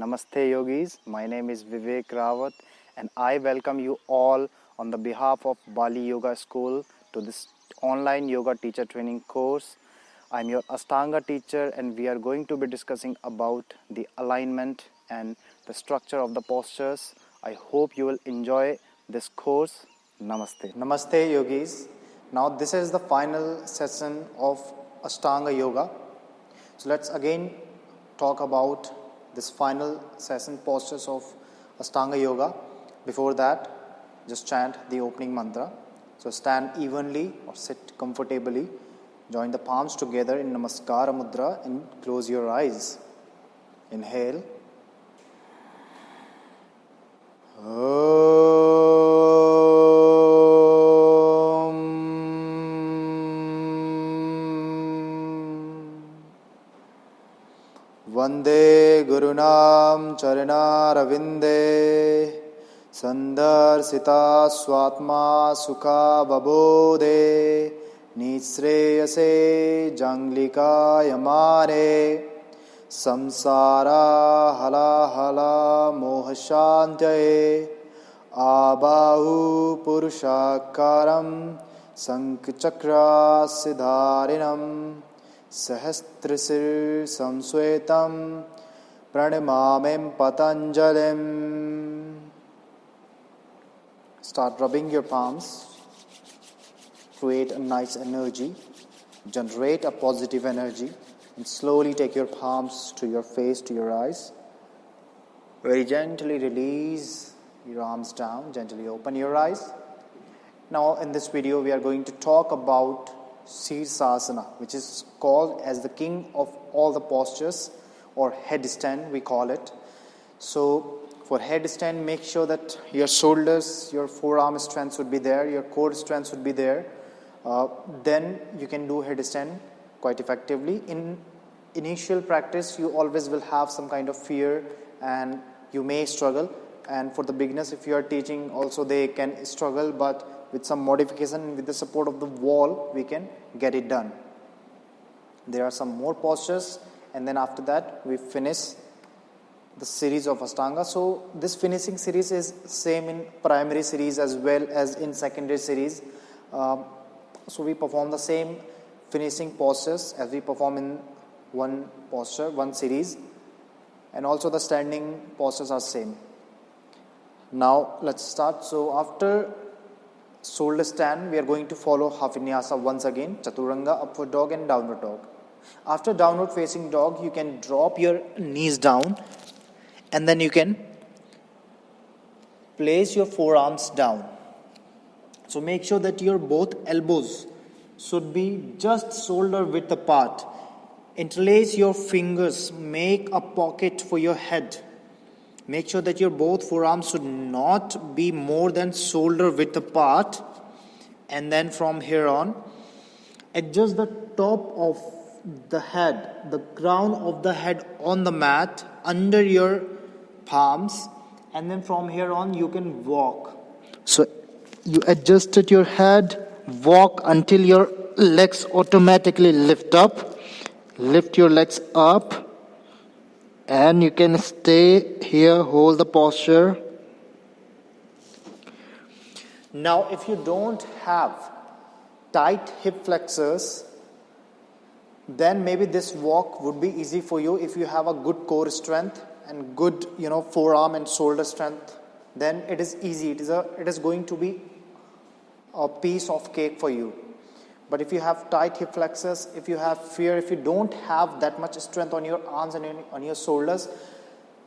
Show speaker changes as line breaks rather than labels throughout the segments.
Namaste yogis, my name is Vivek Rawat and I welcome you all on the behalf of Bali Yoga School to this online yoga teacher training course. I'm your Ashtanga teacher and we are going to be discussing about the alignment and the structure of the postures. I hope you will enjoy this course. Namaste. Namaste yogis. Now this is the final session of Ashtanga yoga. So let's again talk about this final session postures of Ashtanga yoga. Before that, just chant the opening mantra. So stand evenly or sit comfortably. Join the palms together in Namaskara Mudra and close your eyes. Inhale. Vande Gurunam Charanaravindeya Sandarsita Swatma Sukha Babode Nisreyase Janglika Yamare Samsara Hala Hala Mohashantaye Abahu Purushakaram Sankhchakra Siddharinam Sahasrasir Samsvetam Pranamamim Patanjalim. Start rubbing your palms. Create a nice energy. Generate a positive energy. And slowly take your palms to your face, to your eyes. Very gently release your arms down. Gently open your eyes. Now in this video we are going to talk about Savasana, which is called as the king of all the postures, or headstand we call it. So for headstand, make sure that your shoulders, your forearm strength would be there, your core strength would be there. Then you can do headstand quite effectively. In initial practice, you always will have some kind of fear and you may struggle. And for the beginners, if you are teaching, also they can struggle, but with some modification, with the support of the wall, we can get it done. There are some more postures, and then after that, we finish the series of Ashtanga. So this finishing series is same in primary series as well as in secondary series. So we perform the same finishing postures as we perform in one posture, one series, and also the standing postures are same. Now let's start. So after shoulder stand, we are going to follow half Vinyasa once again, Chaturanga, upward dog and downward dog. After downward facing dog, you can drop your knees down and then you can place your forearms down. So make sure that your both elbows should be just shoulder width apart. Interlace your fingers, make a pocket for your head. Make sure that your both forearms should not be more than shoulder width apart. And then from here on, adjust the top of the head, the crown of the head on the mat under your palms. And then from here on, you can walk. So you adjusted your head, walk until your legs automatically lift up. Lift your legs up. And you can stay here, hold the posture. Now, if you don't have tight hip flexors, then maybe this walk would be easy for you if you have a good core strength and good, forearm and shoulder strength. Then it is easy. It is going to be a piece of cake for you. But if you have tight hip flexors, if you have fear, if you don't have that much strength on your arms and on your shoulders,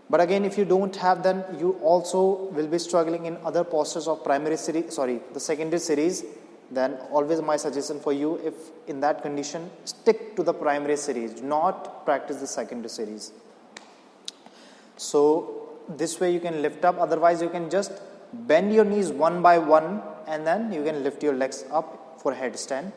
but again, if you don't have, then you also will be struggling in other postures of the secondary series, then always my suggestion for you, if in that condition, stick to the primary series. Do not practice the secondary series. So this way you can lift up, otherwise you can just bend your knees one by one and then you can lift your legs up for headstand.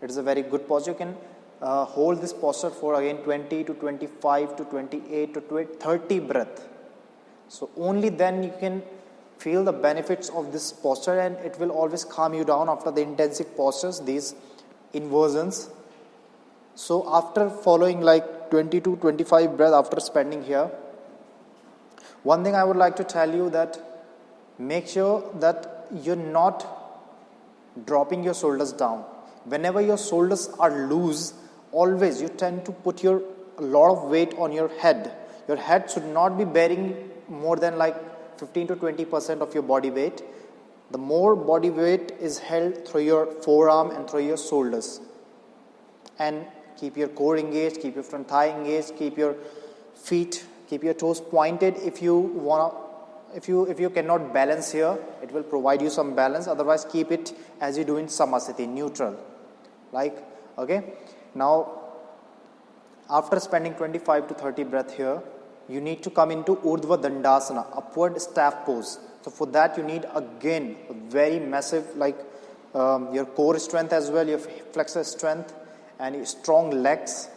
It is a very good posture. You can hold this posture for again 20 to 25 to 28 to 30 breath. So only then you can feel the benefits of this posture, and it will always calm you down after the intensive postures, these inversions. So after following like 20 to 25 breath after spending here, One thing I would like to tell you that make sure that you're not dropping your shoulders down. Whenever your shoulders are loose, always you tend to put a lot of weight on your head. Your head should not be bearing more than like 15 to 20% of your body weight. The more body weight is held through your forearm and through your shoulders. And keep your core engaged, keep your front thigh engaged, keep your feet, keep your toes pointed. If you cannot balance here, it will provide you some balance. Otherwise, keep it as you do in Samasthiti, neutral. Okay. Now, after spending 25 to 30 breath here, you need to come into Urdhva Dandasana, upward staff pose. So for that, you need again a very massive, your core strength as well, your flexor strength, and strong legs.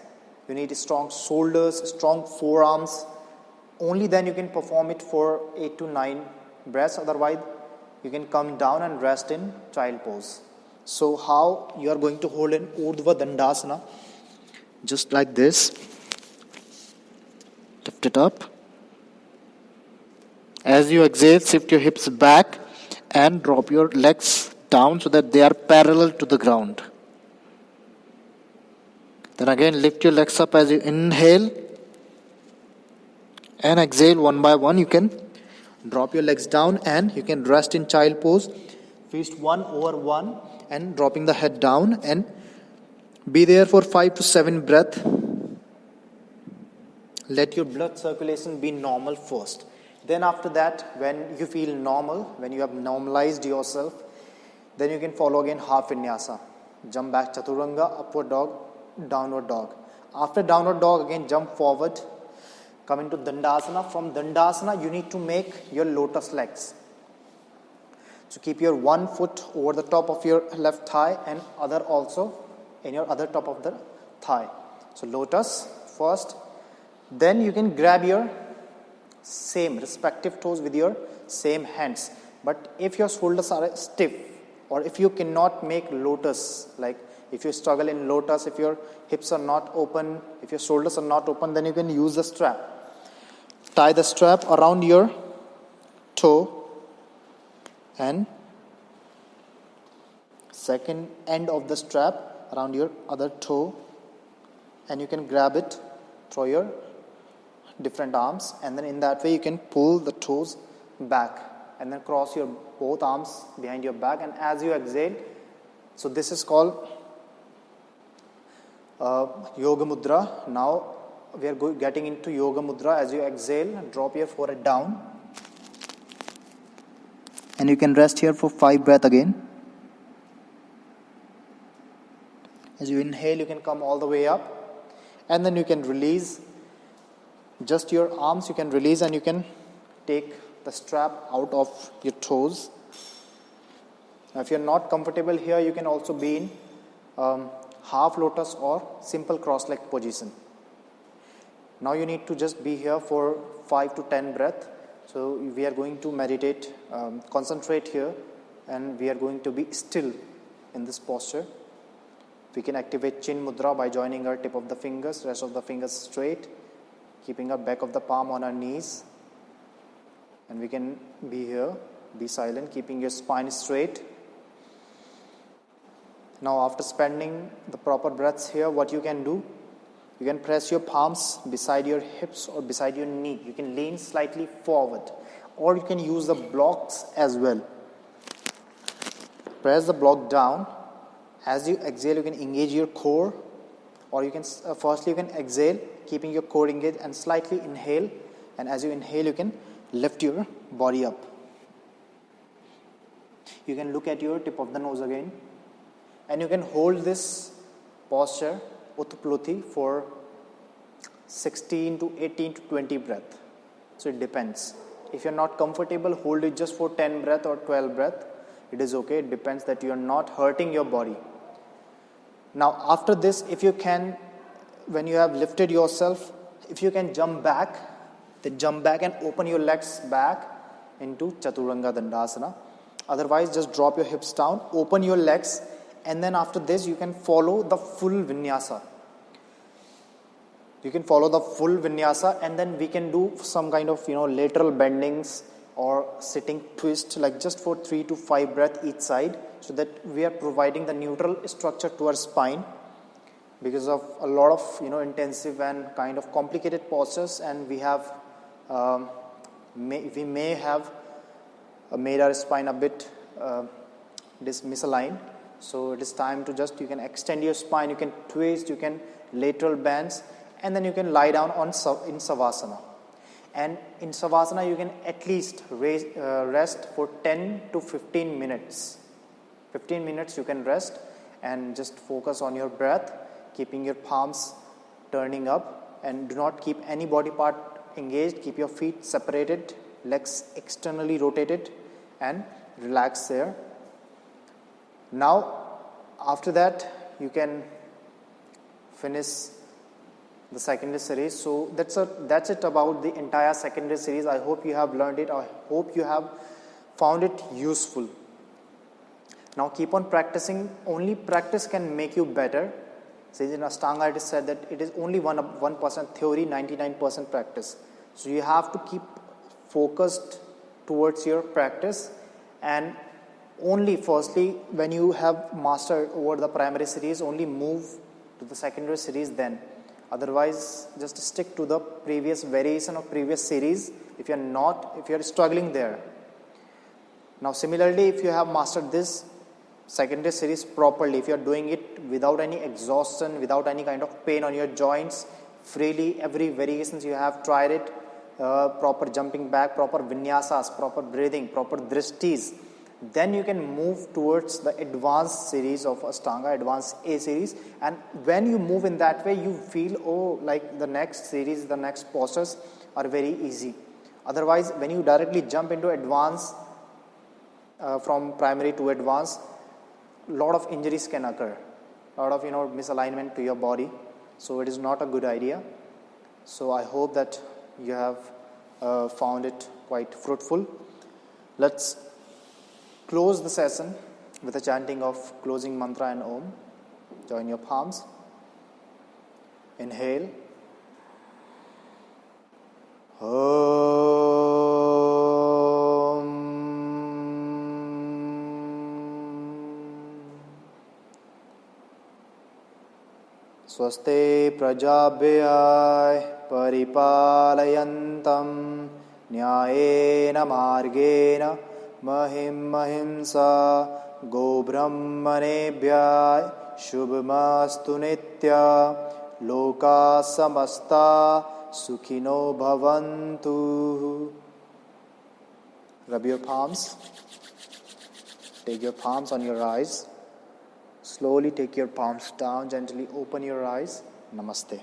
You need strong shoulders, strong forearms. Only then you can perform it for 8 to 9 breaths. Otherwise, you can come down and rest in child pose. So how you are going to hold in Urdhva Dandasana? Just like this. Lift it up. As you exhale, shift your hips back and drop your legs down so that they are parallel to the ground. Then again, lift your legs up as you inhale and exhale one by one. You can drop your legs down and you can rest in child pose. Fist 1 over 1 and dropping the head down and be there for 5 to 7 breaths. Let your blood circulation be normal first. Then after that, when you feel normal, when you have normalized yourself, then you can follow again half vinyasa. Jump back chaturanga, upward dog, downward dog. After downward dog, again jump forward, come into Dandasana. From Dandasana, you need to make your lotus legs. So keep your one foot over the top of your left thigh and other also in your other top of the thigh. So lotus first. Then you can grab your same respective toes with your same hands. But if your shoulders are stiff, or if you cannot make lotus, like if you struggle in lotus, if your hips are not open, if your shoulders are not open, then you can use the strap. Tie the strap around your toe and second end of the strap around your other toe, and you can grab it through your different arms, and then in that way you can pull the toes back and then cross your both arms behind your back, and as you exhale, so this is called Yoga Mudra. Now we are getting into Yoga Mudra. As you exhale, drop your forehead down and you can rest here for 5 breaths again. As you inhale, you can come all the way up and then you can release. Just your arms you can release and you can take the strap out of your toes. Now if you are not comfortable here, you can also be in half lotus or simple cross leg position. Now you need to just be here for 5 to 10 breaths. So we are going to meditate, concentrate here, and we are going to be still in this posture. We can activate Chin Mudra by joining our tip of the fingers, rest of the fingers straight, keeping our back of the palm on our knees. And we can be here, be silent, keeping your spine straight. Now after spending the proper breaths here, what you can do, you can press your palms beside your hips or beside your knee. You can lean slightly forward, or you can use the blocks as well. Press the block down. As you exhale, you can engage your core, or you can firstly you can exhale, keeping your core engaged, and slightly inhale. And as you inhale, you can lift your body up. You can look at your tip of the nose again, and you can hold this posture Utpluti for 16 to 18 to 20 breaths. So it depends. If you're not comfortable, hold it just for 10 breaths or 12 breaths. It is okay. It depends that you're not hurting your body. Now after this, if you can, when you have lifted yourself, if you can jump back, then jump back and open your legs back into Chaturanga Dandasana. Otherwise, just drop your hips down, open your legs, and then after this you can follow the full vinyasa. You can follow the full vinyasa, and then we can do some kind of lateral bendings or sitting twist, like just for 3 to 5 breaths each side, so that we are providing the neutral structure to our spine because of a lot of intensive and kind of complicated postures, and we have we may have made our spine a bit misaligned. So it is time to just, you can extend your spine, you can twist, you can lateral bends, and then you can lie down in Savasana. And in Savasana you can at least rest for 10 to 15 minutes. 15 minutes you can rest and just focus on your breath, keeping your palms turning up, and do not keep any body part engaged. Keep your feet separated, legs externally rotated, and relax there. Now after that you can finish the secondary series. So that's it about the entire secondary series. I hope you have learned it. I hope you have found it useful. Now keep on practicing. Only practice can make you better. Since in Ashtanga it is said that it is only 1% theory, 99% practice. So you have to keep focused towards your practice, and only firstly when you have mastered over the primary series, only move to the secondary series then. Otherwise just stick to the previous variation of previous series if you are struggling there. Now similarly, if you have mastered this secondary series properly, if you are doing it without any exhaustion, without any kind of pain on your joints, freely, every variations you have tried it, proper jumping back, proper vinyasas, proper breathing, proper drishtis, then you can move towards the advanced series of Ashtanga, advanced A series. And when you move in that way, you feel, like the next series, the next postures are very easy. Otherwise, when you directly jump into advanced, from primary to advanced, lot of injuries can occur, lot of misalignment to your body. So it is not a good idea. So I hope that you have found it quite fruitful. Let's close the session with a chanting of closing mantra and Om. Join your palms. Inhale. Om. Swaste prajabhyay paripalayantam nyayena margena mahim mahimsa go brahmanebhyay shubhamastu nitya loka samasta sukhino bhavantu. Rub your palms. Take your palms on your eyes. Slowly take your palms down, gently open your eyes. Namaste.